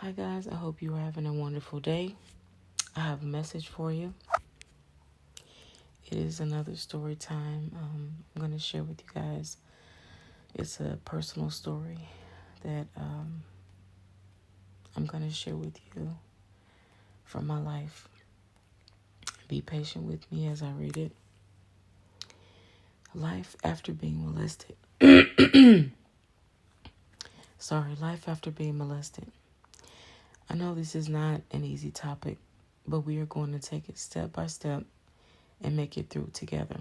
Hi guys, I hope you are having a wonderful day. I have a message for you. It is another story time. I'm going to share with you guys. It's a personal story that I'm going to share with you from my life. Be patient with me as I read it. Life after being molested. Life after being molested. I know this is not an easy topic, but we are going to take it step by step and make it through together.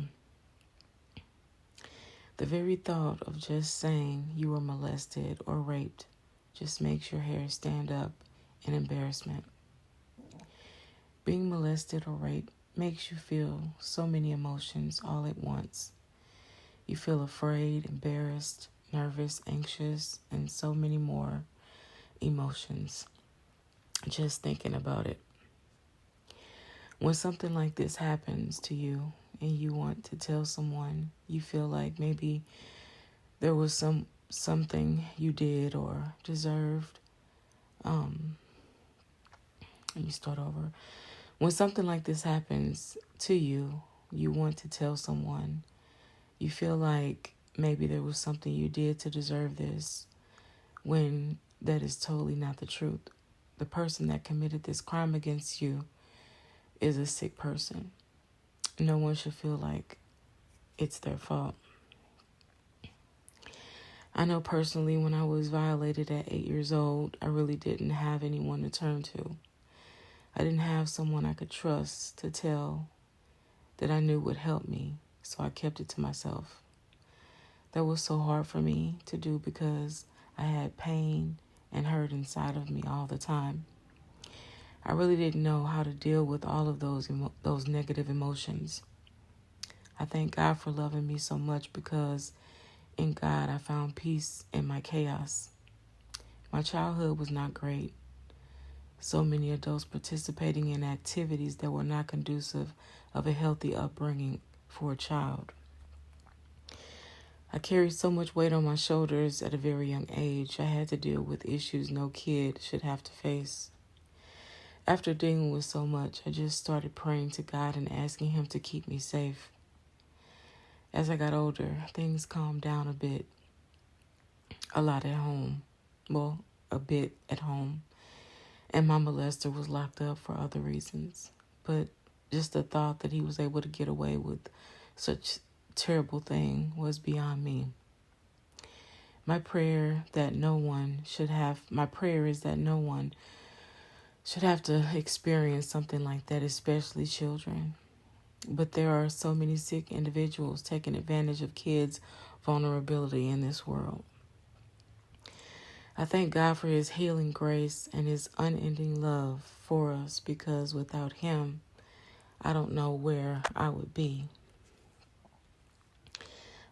The very thought of just saying you were molested or raped just makes your hair stand up in embarrassment. Being molested or raped makes you feel so many emotions all at once. You feel afraid, embarrassed, nervous, anxious, and so many more emotions just thinking about it. When something like this happens to you and you want to tell someone, you feel like maybe there was something you did or deserved. Let me start over. When something like this happens to you, you want to tell someone. You feel like maybe there was something you did to deserve this, when that is totally not the truth. The person that committed this crime against you is a sick person. No one should feel like it's their fault. I know personally when I was violated at 8 years old, I really didn't have anyone to turn to. I didn't have someone I could trust to tell that I knew would help me, so I kept it to myself. That was so hard for me to do because I had pain and hurt inside of me all the time. I really didn't know how to deal with all of those negative emotions. I thank God for loving me so much because in God I found peace in my chaos. My childhood was not great. So many adults participating in activities that were not conducive of a healthy upbringing for a child. I carried so much weight on my shoulders at a very young age. I had to deal with issues no kid should have to face. After dealing with so much, I just started praying to God and asking Him to keep me safe. As I got older, things calmed down a bit. A lot at home. Well, a bit at home. And my molester was locked up for other reasons. But just the thought that he was able to get away with such terrible thing was beyond me. My prayer is that no one should have to experience something like that, especially children. But there are so many sick individuals taking advantage of kids' vulnerability in this world. I thank God for His healing grace and His unending love for us, because without Him, I don't know where I would be.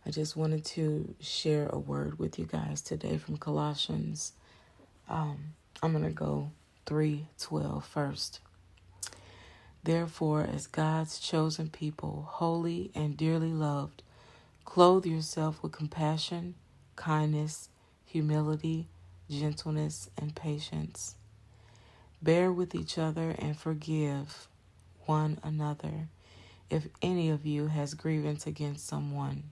I just wanted to share a word with you guys today from Colossians. I'm going to go 3:12 first. Therefore, as God's chosen people, holy and dearly loved, clothe yourself with compassion, kindness, humility, gentleness, and patience. Bear with each other and forgive one another if any of you has grievance against someone.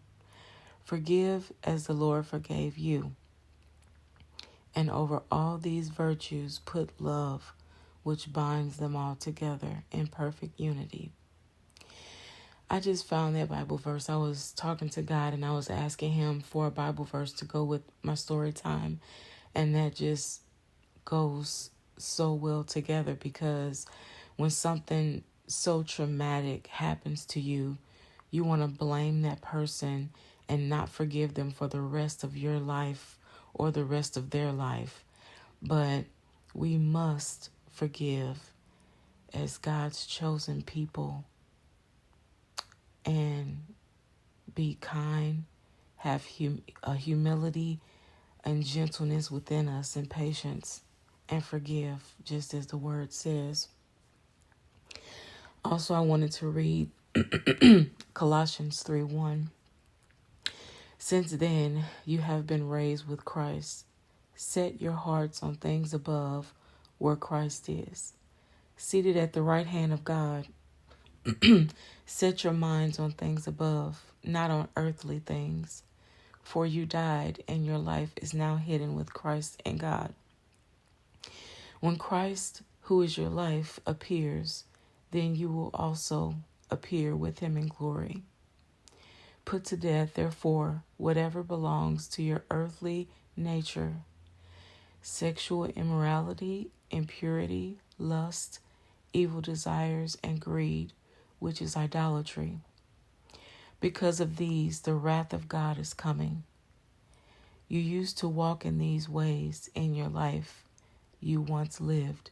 Forgive as the Lord forgave you. And over all these virtues put love, which binds them all together in perfect unity. I just found that Bible verse. I was talking to God and I was asking Him for a Bible verse to go with my story time. And that just goes so well together, because when something so traumatic happens to you, you want to blame that person and not forgive them for the rest of your life or the rest of their life. But we must forgive as God's chosen people and be kind, have humility and gentleness within us, and patience, and forgive, just as the word says. Also, I wanted to read Colossians 3:1. Since then, you have been raised with Christ. Set your hearts on things above, where Christ is, seated at the right hand of God. Set your minds on things above, not on earthly things. For you died, and your life is now hidden with Christ in God. When Christ, who is your life, appears, then you will also appear with him in glory. Put to death, therefore, whatever belongs to your earthly nature: sexual immorality, impurity, lust, evil desires, and greed, which is idolatry. Because of these, the wrath of God is coming. You used to walk in these ways in your life you once lived,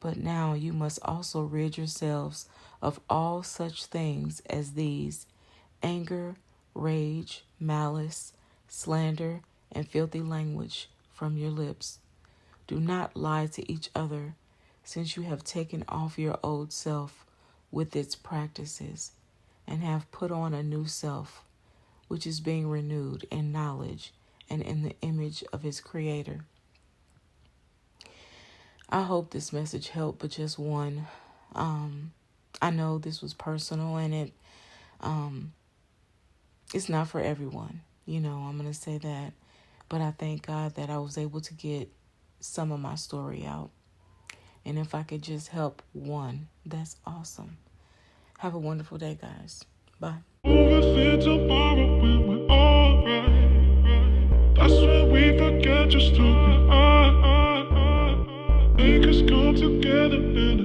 but now you must also rid yourselves of all such things as these: anger, rage, malice, slander, and filthy language from your lips. Do not lie to each other, since you have taken off your old self with its practices, and have put on a new self, which is being renewed in knowledge and in the image of its Creator. I hope this message helped, but just one. I know this was personal, and it's not for everyone. I'm going to say that. But I thank God that I was able to get some of my story out. And if I could just help one, that's awesome. Have a wonderful day, guys. Bye. Tomorrow when we're alright. That's when we forget just to be. Make us come together and